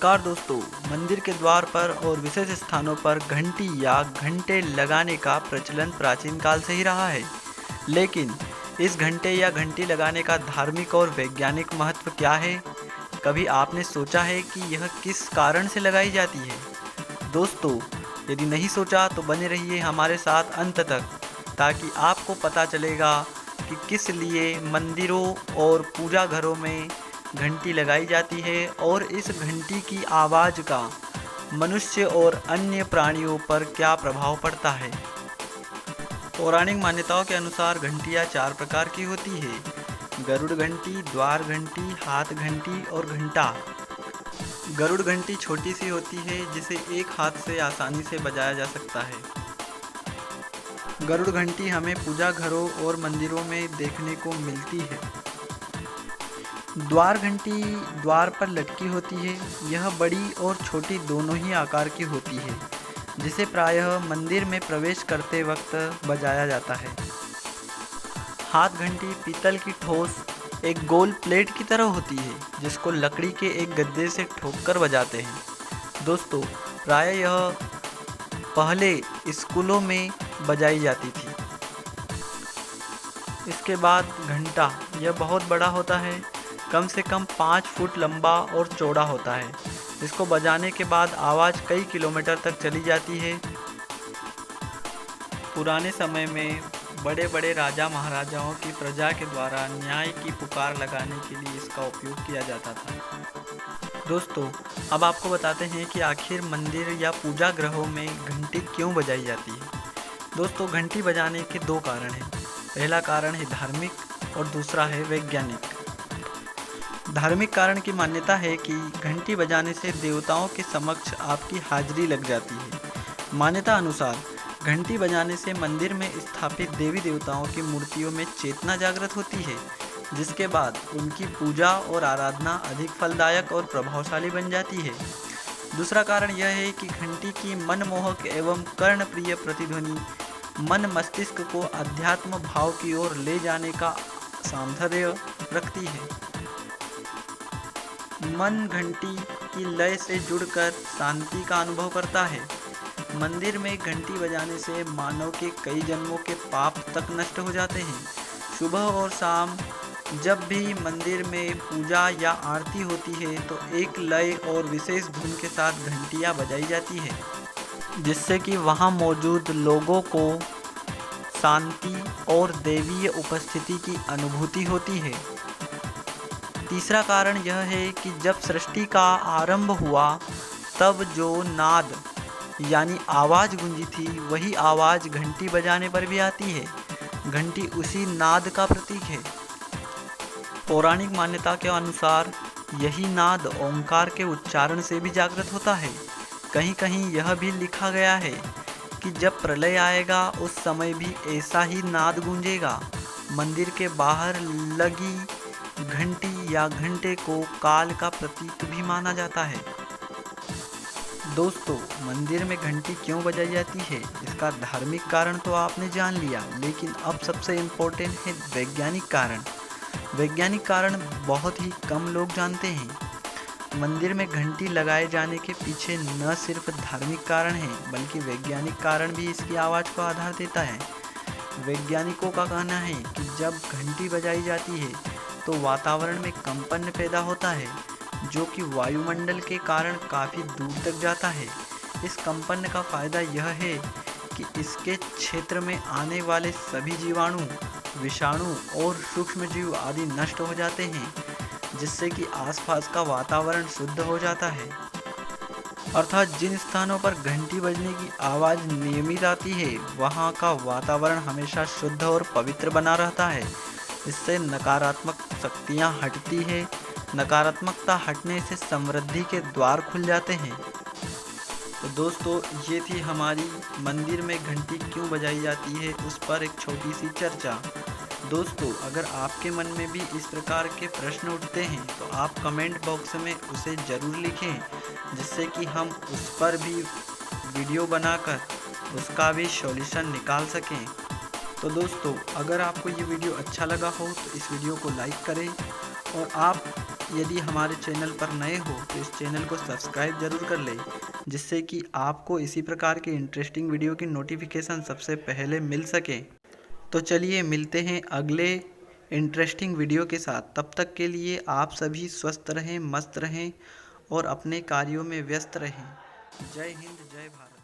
नमस्कार दोस्तों। मंदिर के द्वार पर और विशेष स्थानों पर घंटी या घंटे लगाने का प्रचलन प्राचीन काल से ही रहा है। लेकिन इस घंटे या घंटी लगाने का धार्मिक और वैज्ञानिक महत्व क्या है? कभी आपने सोचा है कि यह किस कारण से लगाई जाती है? दोस्तों, यदि नहीं सोचा तो बने रहिए हमारे साथ अंत तक, ताकि आपको पता चलेगा कि किस लिए मंदिरों और पूजा घरों में घंटी लगाई जाती है और इस घंटी की आवाज़ का मनुष्य और अन्य प्राणियों पर क्या प्रभाव पड़ता है। पौराणिक मान्यताओं के अनुसार घंटियाँ 4 प्रकार की होती है: गरुड़ घंटी, द्वार घंटी, हाथ घंटी और घंटा। गरुड़ घंटी छोटी सी होती है जिसे एक हाथ से आसानी से बजाया जा सकता है। गरुड़ घंटी हमें पूजा घरों और मंदिरों में देखने को मिलती है। द्वार घंटी द्वार पर लटकी होती है। यह बड़ी और छोटी दोनों ही आकार की होती है, जिसे प्रायः मंदिर में प्रवेश करते वक्त बजाया जाता है। हाथ घंटी पीतल की ठोस एक गोल प्लेट की तरह होती है, जिसको लकड़ी के एक गद्दे से ठोककर बजाते हैं। दोस्तों, प्रायः यह पहले स्कूलों में बजाई जाती थी। इसके बाद घंटा, यह बहुत बड़ा होता है, कम से कम 5 फुट लंबा और चौड़ा होता है। इसको बजाने के बाद आवाज़ कई किलोमीटर तक चली जाती है। पुराने समय में बड़े बड़े राजा महाराजाओं की प्रजा के द्वारा न्याय की पुकार लगाने के लिए इसका उपयोग किया जाता था। दोस्तों, अब आपको बताते हैं कि आखिर मंदिर या पूजा गृहों में घंटी क्यों बजाई जाती है। दोस्तों, घंटी बजाने के 2 कारण हैं। पहला कारण है धार्मिक और दूसरा है वैज्ञानिक। धार्मिक कारण की मान्यता है कि घंटी बजाने से देवताओं के समक्ष आपकी हाजिरी लग जाती है। मान्यता अनुसार घंटी बजाने से मंदिर में स्थापित देवी देवताओं की मूर्तियों में चेतना जागृत होती है, जिसके बाद उनकी पूजा और आराधना अधिक फलदायक और प्रभावशाली बन जाती है। दूसरा कारण यह है कि घंटी की मनमोहक एवं कर्णप्रिय प्रतिध्वनि मन मस्तिष्क को अध्यात्म भाव की ओर ले जाने का सामर्थ्य रखती है। मन घंटी की लय से जुड़कर शांति का अनुभव करता है। मंदिर में घंटी बजाने से मानव के कई जन्मों के पाप तक नष्ट हो जाते हैं। सुबह और शाम जब भी मंदिर में पूजा या आरती होती है तो एक लय और विशेष धुन के साथ घंटियां बजाई जाती है, जिससे कि वहां मौजूद लोगों को शांति और दैवीय उपस्थिति की अनुभूति होती है। तीसरा कारण यह है कि जब सृष्टि का आरंभ हुआ तब जो नाद यानी आवाज़ गूंजी थी, वही आवाज़ घंटी बजाने पर भी आती है। घंटी उसी नाद का प्रतीक है। पौराणिक मान्यता के अनुसार यही नाद ओंकार के उच्चारण से भी जागृत होता है। कहीं कहीं यह भी लिखा गया है कि जब प्रलय आएगा उस समय भी ऐसा ही नाद गूंजेगा। मंदिर के बाहर लगी घंटी या घंटे को काल का प्रतीक भी माना जाता है। दोस्तों, मंदिर में घंटी क्यों बजाई जाती है, इसका धार्मिक कारण तो आपने जान लिया, लेकिन अब सबसे इम्पोर्टेंट है वैज्ञानिक कारण। वैज्ञानिक कारण बहुत ही कम लोग जानते हैं। मंदिर में घंटी लगाए जाने के पीछे न सिर्फ धार्मिक कारण है, बल्कि वैज्ञानिक कारण भी इसकी आवाज़ को आधार देता है। वैज्ञानिकों का कहना है कि जब घंटी बजाई जाती है तो वातावरण में कंपन पैदा होता है, जो कि वायुमंडल के कारण काफ़ी दूर तक जाता है। इस कंपन का फ़ायदा यह है कि इसके क्षेत्र में आने वाले सभी जीवाणु, विषाणु और सूक्ष्मजीव आदि नष्ट हो जाते हैं, जिससे कि आसपास का वातावरण शुद्ध हो जाता है। अर्थात जिन स्थानों पर घंटी बजने की आवाज़ नियमित आती है, वहाँ का वातावरण हमेशा शुद्ध और पवित्र बना रहता है। इससे नकारात्मक शक्तियाँ हटती है। नकारात्मकता हटने से समृद्धि के द्वार खुल जाते हैं। तो दोस्तों, ये थी हमारी मंदिर में घंटी क्यों बजाई जाती है उस पर एक छोटी सी चर्चा। दोस्तों, अगर आपके मन में भी इस प्रकार के प्रश्न उठते हैं तो आप कमेंट बॉक्स में उसे ज़रूर लिखें, जिससे कि हम उस पर भी वीडियो बनाकर उसका भी सॉल्यूशन निकाल सकें। तो दोस्तों, अगर आपको ये वीडियो अच्छा लगा हो तो इस वीडियो को लाइक करें और आप यदि हमारे चैनल पर नए हो तो इस चैनल को सब्सक्राइब ज़रूर कर लें, जिससे कि आपको इसी प्रकार के इंटरेस्टिंग वीडियो की नोटिफिकेशन सबसे पहले मिल सके। तो चलिए मिलते हैं अगले इंटरेस्टिंग वीडियो के साथ। तब तक के लिए आप सभी स्वस्थ रहें, मस्त रहें और अपने कार्यों में व्यस्त रहें। जय हिंद, जय भारत।